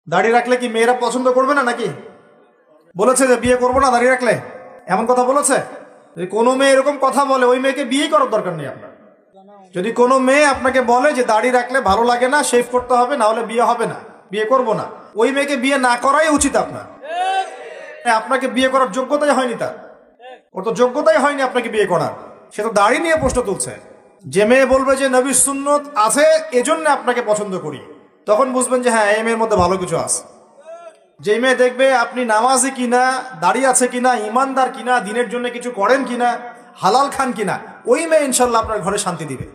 দাড়ি রাখলে কি মেয়েরা পছন্দ করবে না নাকি? বলেছে যে বিয়ে করবো না দাড়ি রাখলে, এমন কথা বলেছে? যদি কোনো মেয়ে এরকম কথা বলে ওই মেয়েকে বিয়ে করার দরকার নেই আপনার। যদি কোনো মেয়ে আপনাকে বলে যে দাড়ি রাখলে ভালো লাগে না, শেভ করতে হবে, না হলে বিয়ে হবে না, বিয়ে করব না, ওই মেয়েকে বিয়ে না করাই উচিত আপনার। আপনাকে বিয়ে করার যোগ্যতাই হয়নি তার, ওর তো যোগ্যতাই হয়নি আপনাকে বিয়ে করার। সে তো দাড়ি নিয়ে প্রশ্ন তুলছে। যে মেয়ে বলবে যে নবীর সুন্নত আছে এজন্য আপনাকে পছন্দ করি, তখন বুঝবেন যে হ্যাঁ এই মেয়ের মধ্যে ভালো কিছু আছে। যে মেয়ে দেখবে আপনি নামাজি কিনা, দাড়ি আছে কিনা, ইমানদার কিনা, দিনের জন্য কিছু করেন কিনা, হালাল খান কিনা, ওই মেয়ে ইনশাল্লাহ আপনার ঘরে শান্তি দিবে।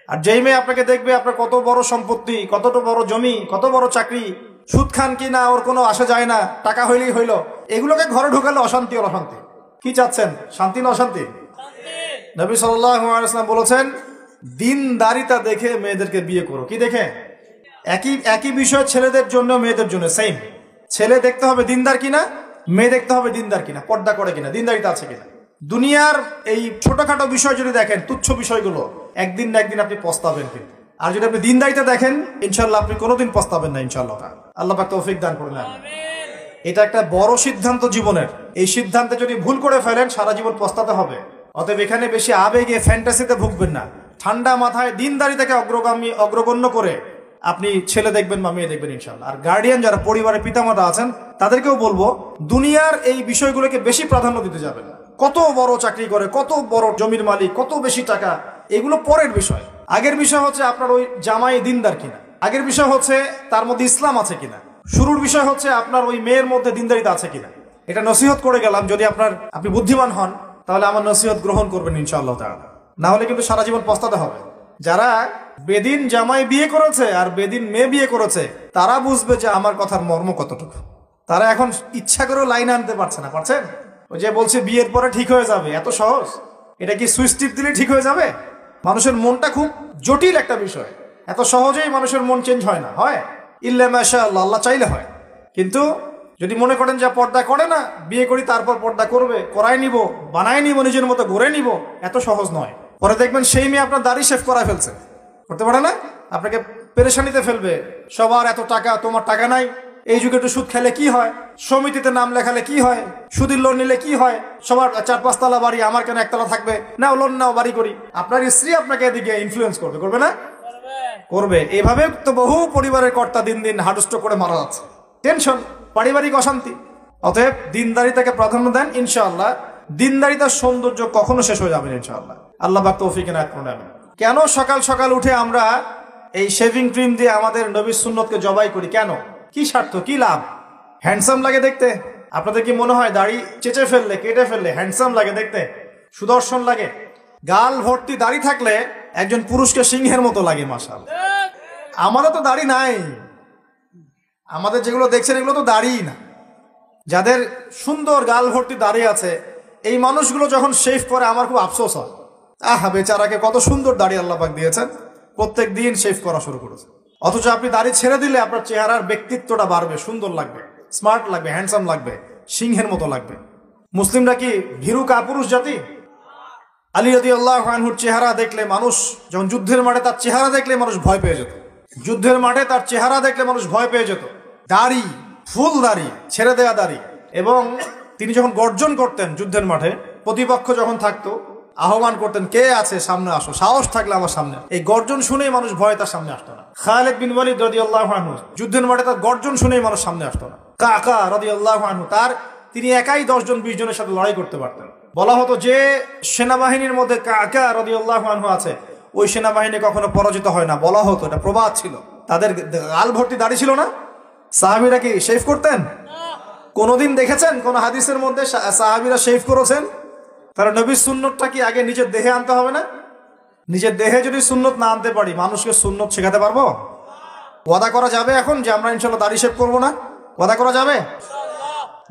আর যেই মেয়ে আপনাকে দেখবে আপনার কত বড় সম্পত্তি, কতটা বড় জমি, কত বড় চাকরি, সুদ খান কিনা ওর কোনো আসা যায় না, টাকা হইলেই হইল, এগুলোকে ঘরে ঢুকালে অশান্তি আর অশান্তি। কি চাচ্ছেন, শান্তি না অশান্তি? নবী সাল্লাল্লাহু আলাইহি ওয়াসাল্লাম বলেছেন দিনদারিতা দেখে মেয়েদেরকে বিয়ে করো। কি দেখে? একই বিষয় ছেলেদের জন্য মেয়েদের জন্য সেম। ছেলে দেখতে হবে দিনদার কিনা, মেয়ে দেখতে হবে দিনদার কিনা, পর্দা করে কিনা, দিনদারিতা আছে কিনা। দুনিয়ার এই ছোটখাটো বিষয় যদি দেখেন, তুচ্ছ বিষয়গুলো, একদিন না একদিন আপনি পস্তাবেন কিন্তু। আর যদি আপনি দিনদারিতা দেখেন ইনশাল্লাহ আপনি কোনোদিন পস্তাবেন না ইনশাল্লাহ। আল্লাহ পাক তৌফিক দান করুন। এটা একটা বড় সিদ্ধান্ত জীবনের। এই সিদ্ধান্তে যদি ভুল করে ফেলেন সারা জীবন পস্তাতে হবে। অতএব এখানে বেশি আবেগে ফ্যান্টাসিতে ভুগবেন না। ঠান্ডা মাথায় দিনদারিতাকে অগ্রগণ্য করে আপনি ছেলে দেখবেন বা মেয়ে দেখবেন ইনশাল্লাহ। আর গার্ডিয়ান যারা পরিবারের পিতামাতা আছেন তাদেরকেও বলবো দুনিয়ার এই বিষয়গুলোকে বেশি প্রাধান্য দিতে যাবেন না। কত বড় চাকরি করে, কত বড় জমির মালিক, কত বেশি টাকা, এগুলো পরের বিষয়। আগের বিষয় হচ্ছে আপনার ওই জামাই দিনদার কিনা, আগের বিষয় হচ্ছে তার মধ্যে ইসলাম আছে কিনা, শুরুর বিষয় হচ্ছে আপনার ওই মেয়ের মধ্যে দিনদারিতা আছে কিনা। এটা নসিহত করে গেলাম। যদি আপনি বুদ্ধিমান হন তাহলে আমার নসিহত গ্রহণ করবেন ইনশাআল্লাহ তাআলা। না হলে কিন্তু সারা জীবন পস্তাতে হবে। যারা বেদিন জামাই বিয়ে করেছে আর বেদিন মেয়ে বিয়ে করেছে তারা বুঝবে যে আমার কথার মর্ম কতটুকু। তারা এখন ইচ্ছা করেও লাইন আনতে পারছে না। পারছেন? ওই যে বলছে বিয়ের পরে ঠিক হয়ে যাবে, এত সহজ? এটা কি সুইচ টিপ দিলে ঠিক হয়ে যাবে? মানুষের মনটা খুব জটিল একটা বিষয়। এত সহজেই মানুষের মন চেঞ্জ হয় না। হয় ইল্লা মাশাআল্লাহ, আল্লাহ চাইলে হয়। কিন্তু যদি মনে করেন যে পর্দা করে না, বিয়ে করি তারপর পর্দা করবে, করাই নিব, বানায় নিব, নিজের মতো গড়ে নিব, এত সহজ নয়। পরে দেখবেন সেই মেয়ে আপনার দাড়ি শেভ করা ফেলছে, করতে পারে না, আপনাকে পেরেশানিতে ফেলবে। সবার এত টাকা, তোমার টাকা নাই। এই যুগে একটু সুদ খেলে কি হয়, সমিতিতে নাম লেখালে কি হয়, সুদের লোন নিলে কি হয়, সবার 4-5 তলা বাড়ি, আমার কেন একতলা থাকবে, নাও লোন নাও, বাড়ি করি। আপনার স্ত্রী আপনাকে এদিকে ইনফ্লুয়েন্স করবে, করবে না? করবে। এভাবে তো বহু পরিবারের কর্তা দিন দিন হার্টস্ট্রোক করে মারা যাচ্ছে। টেনশন, পারিবারিক অশান্তি। অতএব দিনদারিতাকে প্রাধান্য দেন ইনশাআল্লাহ। দিনদারিতার সৌন্দর্য কখনো শেষ হয়ে যাবে ইনশাআল্লাহ। আল্লাহ পাক তৌফিক এনায়েত করুন। কেন সকাল সকাল উঠে আমরা এই শেভিং ক্রিম দিয়ে আমাদের নবীর সুন্নতকে জবাই করি? কেন? কি স্বার্থ, কি লাভ? হ্যান্ডসাম লাগে দেখতে। আপনাদের কি মনে হয় দাড়ি চেঁচে ফেললে, কেটে ফেললে হ্যান্ডসাম লাগে দেখতে, সুদর্শন লাগে? গাল ভর্তি দাড়ি থাকলে একজন পুরুষকে সিংহের মতো লাগে। মাশাআল্লাহ। আমাদের তো দাড়ি নাই, আমাদের যেগুলো দেখছেন এগুলো তো দাড়ি না। যাদের সুন্দর গাল ভর্তি দাড়ি আছে এই মানুষগুলো যখন শেভ করে আমার খুব আফসোস হয়। আহা বেচারাকে, কত সুন্দর দাড়ি আল্লাহ পাক দিয়েছেন, প্রত্যেক দিন শেভ করা শুরু করেছে। অথচ আপনি দাড়ি ছেড়ে দিলে আপনার চেহারার ব্যক্তিত্বটা বাড়বে, সুন্দর লাগবে, স্মার্ট লাগবে, হ্যান্ডসাম লাগবে, সিংহের মতো লাগবে। মুসলিমরা কি ভীরু কাপুরুষ জাতি? আলী রাদিয়াল্লাহু আনহুর চেহারা দেখলে মানুষ, যখন যুদ্ধের মাঠে তার চেহারা দেখলে মানুষ ভয় পেয়ে যেত। যুদ্ধের মাঠে তার চেহারা দেখলে মানুষ ভয় পেয়ে যেত। দাড়ি, ফুল দাড়ি, ছেড়ে দেয়া দাড়ি। এবং তিনি যখন গর্জন করতেন যুদ্ধের মাঠে, প্রতিপক্ষ যখন থাকতো আহ্বান করতেন, কে আছে সামনে আসো, সাহস থাকলে আমার সামনে। এই গর্জন শুনেই মানুষ ভয়ে তার সামনে আসতো না। খালিদ বিন ওয়ালিদ রাদিয়াল্লাহু আনহু যুদ্ধের মাঠে তার গর্জন শুনেই মানুষ সামনে আসতো না। কাকা রাদিয়াল্লাহু আনহু তিনি একাই 10 জন 20 জনের সাথে লড়াই করতে পারতেন। বলা হতো যে সেনাবাহিনীর মধ্যে কাকা রাদিয়াল্লাহু আনহু আছে ওই সেনাবাহিনী কখনো পরাজিত হয় না। বলা হতো, এটা প্রবাদ ছিল। তাদের গাল ভর্তি দাড়ি ছিল না। সাহাবীরা কি শেভ করতেন? কোনদিন দেখেছেন কোন হাদিসের মধ্যে সাহাবীরা শেভ করেছেন? তারা নবীর সুন্নতটা কি আগে নিজের দেহে আনতে হবে না? নিজের দেহে যদি সুন্নত না আনতে পারি মানুষকে সুন্নত শেখাতে পারবো? ওয়াদা করা যাবে এখন যে আমরা ইনশাআল্লাহ দাড়ি শেভ করবো না? ওয়াদা করা যাবে?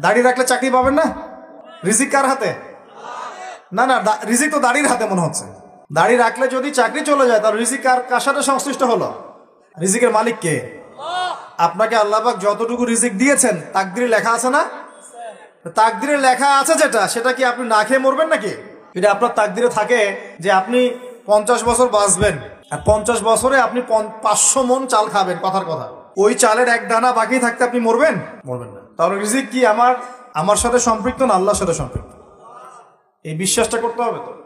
দাড়ি রাখলে চাকরি পাবেন না? রিজিক কার হাতে? না না, রিজিক তো দাড়ির হাতে মনে হচ্ছে। দাড়ি রাখলে যদি চাকরি চলে যায় তাহলে রিজিক কার সাথে সংশ্লিষ্ট হলো? রিজিকের মালিক কে? আপনাকে আল্লাহ পাক যতটুকু রিজিক দিয়েছেন তাকদিরে লেখা আছে না? তাকদিরে লেখা আছে যেটা, সেটা কি আপনি না খেয়ে মরবেন নাকি? যদি আপনার তাকদিরে থাকে যে আপনি 50 বছর বাঁচবেন আর 50 বছরে আপনি 500 মণ চাল খাবেন, কথার কথা, ওই চালের এক দানা বাকি থাকতে আপনি মরবেন? মরবেন না। তাহলে রিজিক কি আমার সাথে সম্পৃক্ত না আল্লাহর সাথে সম্পৃক্ত? এই বিশ্বাসটা করতে হবে তো।